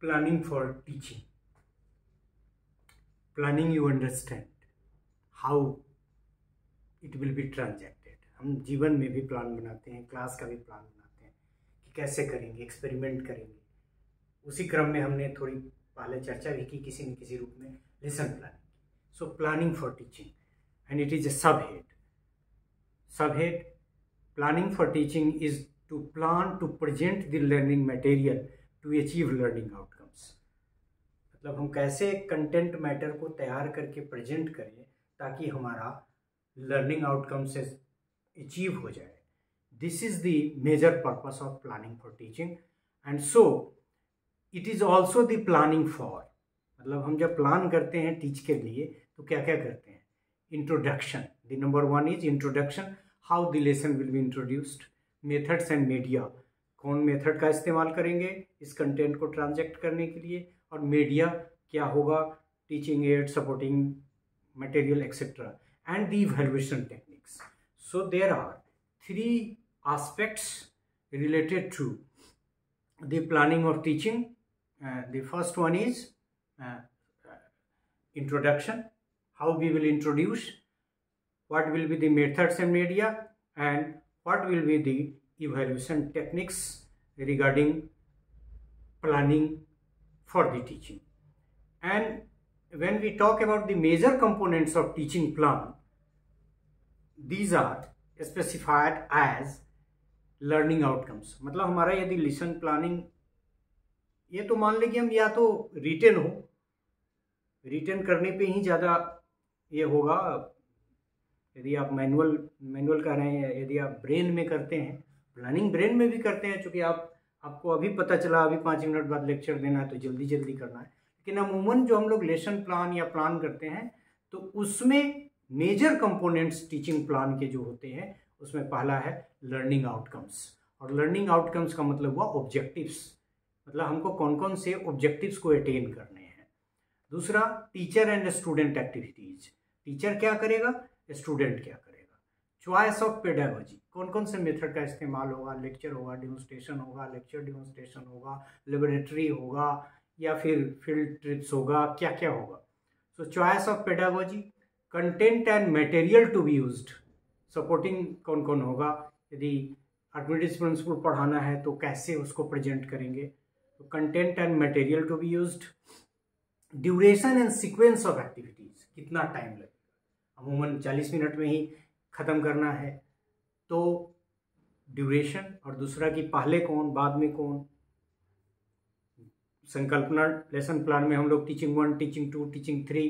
Planning for teaching. Planning you understand how it will be transacted. हम जीवन में भी प्लान बनाते हैं, क्लास का भी प्लान बनाते हैं कि कैसे करेंगे, एक्सपेरिमेंट करेंगे। उसी क्रम में हमने थोड़ी पहले चर्चा भी की किसी न किसी रूप में lesson planning. So planning for teaching and it is a subhead planning for teaching is to plan to present the learning material to achieve learning outcomes. मतलब हम कैसे कंटेंट मैटर को तैयार करके प्रेजेंट करें ताकि हमारा लर्निंग आउटकम से अचीव हो जाए। This is the major purpose of planning for teaching and so it is also the planning for. मतलब हम जब प्लान करते हैं टीच के लिए तो क्या क्या करते हैं? Introduction, the number one is introduction, how the lesson will be introduced. Methods and media, कौन मेथड का इस्तेमाल करेंगे इस कंटेंट को ट्रांजैक्ट करने के लिए, और मीडिया क्या होगा, teaching aid, supporting material etcetera, and the evaluation techniques. So there are three aspects related to the planning of teaching. The first one is introduction, how we will introduce, what will be the methods and media, and what will be the evaluation techniques regarding planning for the teaching. And when we talk about the major components of teaching plan, these are specified as learning outcomes. मतलब हमारा यदि lesson planning, ये तो मान लें कि हम या तो रिटेन हो, रिटेन करने पे ही ज़्यादा ये होगा। यदि आप मैनुअल कर रहे हैं, यदि आप ब्रेन में करते हैं, प्लानिंग ब्रेन में भी करते हैं, चूँकि आपको अभी पता चला अभी 5 मिनट बाद लेक्चर देना है तो जल्दी करना है। लेकिन अमूमन जो हम लोग लेसन प्लान या प्लान करते हैं तो उसमें मेजर कंपोनेंट्स टीचिंग प्लान के जो होते हैं उसमें पहला है लर्निंग आउटकम्स। और लर्निंग आउटकम्स का मतलब हुआ ऑब्जेक्टिव्स, मतलब हमको कौन कौन से ऑब्जेक्टिव्स को अटेन करने हैं। दूसरा teacher and student activities, teacher क्या करेगा, स्टूडेंट क्या करेगा। चॉइस ऑफ पेडागोजी, कौन कौन से मेथड का इस्तेमाल होगा, लेक्चर होगा, डेमोन्स्ट्रेशन होगा, लेक्चर डेमोन्स्ट्रेशन होगा, लेबोरेटरी होगा, या फिर फील्ड ट्रिप्स होगा, क्या क्या होगा। So choice of pedagogy, content and material to be used, supporting कौन कौन होगा, यदि आर्किमिडीज प्रिंसिपल पढ़ाना है तो कैसे उसको प्रेजेंट करेंगे, तो content and material to be used. Duration and sequence of activities, कितना टाइम लगेगा, अमूमन 40 मिनट में ही ख़त्म करना है तो ड्यूरेशन, और दूसरा कि पहले कौन बाद में कौन। संकल्पना लेसन प्लान में हम लोग teaching 1, teaching 2, teaching 3,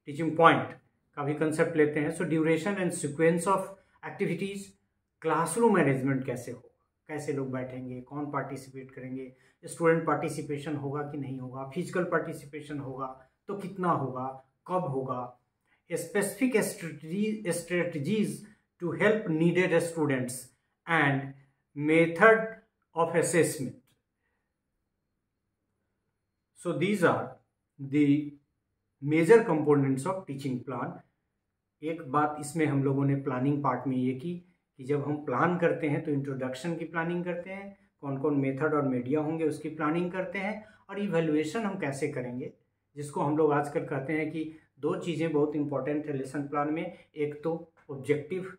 teaching point का भी कंसेप्ट लेते हैं। So duration and sequence of activities, classroom management कैसे होगा, कैसे लोग बैठेंगे, कौन पार्टिसिपेट करेंगे, स्टूडेंट पार्टिसिपेशन होगा कि नहीं होगा, फिजिकल पार्टिसिपेशन होगा तो कितना होगा, कब होगा, specific strategies to help needed students and method of assessment. So these are the major components of teaching plan. एक बात इसमें हम लोगों ने प्लानिंग पार्ट में ये की कि जब हम प्लान करते हैं तो इंट्रोडक्शन की प्लानिंग करते हैं, कौन कौन मेथड और मीडिया होंगे उसकी प्लानिंग करते हैं, और इवैल्यूएशन हम कैसे करेंगे, जिसको हम लोग आजकल कहते हैं कि 2 चीज़ें बहुत इंपॉर्टेंट है लेसन प्लान में। एक तो ऑब्जेक्टिव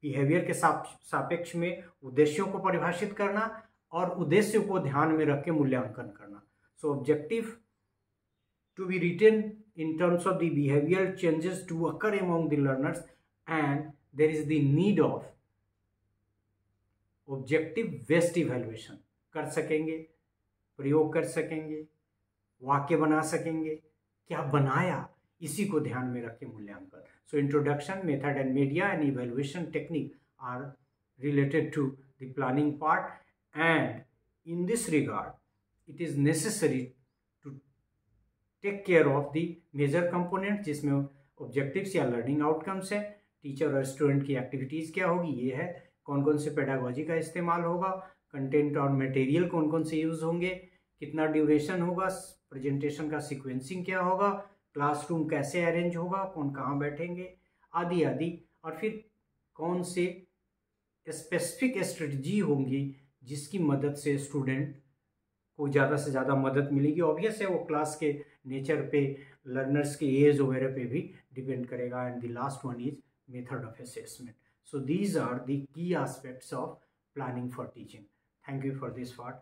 बिहेवियर के सापेक्ष में उद्देश्यों को परिभाषित करना और उद्देश्य को ध्यान में रख के मूल्यांकन करना। सो objective to be written in terms of the behavioral changes to occur among the learners, and there is the need of objective based evaluation। कर सकेंगे, प्रयोग कर सकेंगे, वाक्य बना सकेंगे, क्या बनाया इसी को ध्यान में रख के मूल्यांकन। So introduction, method and media and evaluation technique are related to the planning part, and in this regard it is necessary take care of the major component, जिसमें ऑब्जेक्टिव्स या लर्निंग आउटकम्स है, टीचर और student की activities क्या होगी ये है, कौन कौन से पेडागोजी का इस्तेमाल होगा, कंटेंट और मटेरियल कौन कौन से यूज़ होंगे, कितना ड्यूरेशन होगा, प्रेजेंटेशन का सीक्वेंसिंग क्या होगा, क्लासरूम कैसे अरेंज होगा, कौन कहाँ बैठेंगे, आदि आदि, और फिर कौन से स्पेसिफिक स्ट्रेटजी होंगी जिसकी मदद से स्टूडेंट को ज़्यादा से ज़्यादा मदद मिलेगी। ऑब्वियस है वो क्लास के नेचर पे, लर्नर्स के एज वगैरह पे भी डिपेंड करेगा। And the last one is method of assessment. So these are the key aspects of planning for teaching. Thank you for this part.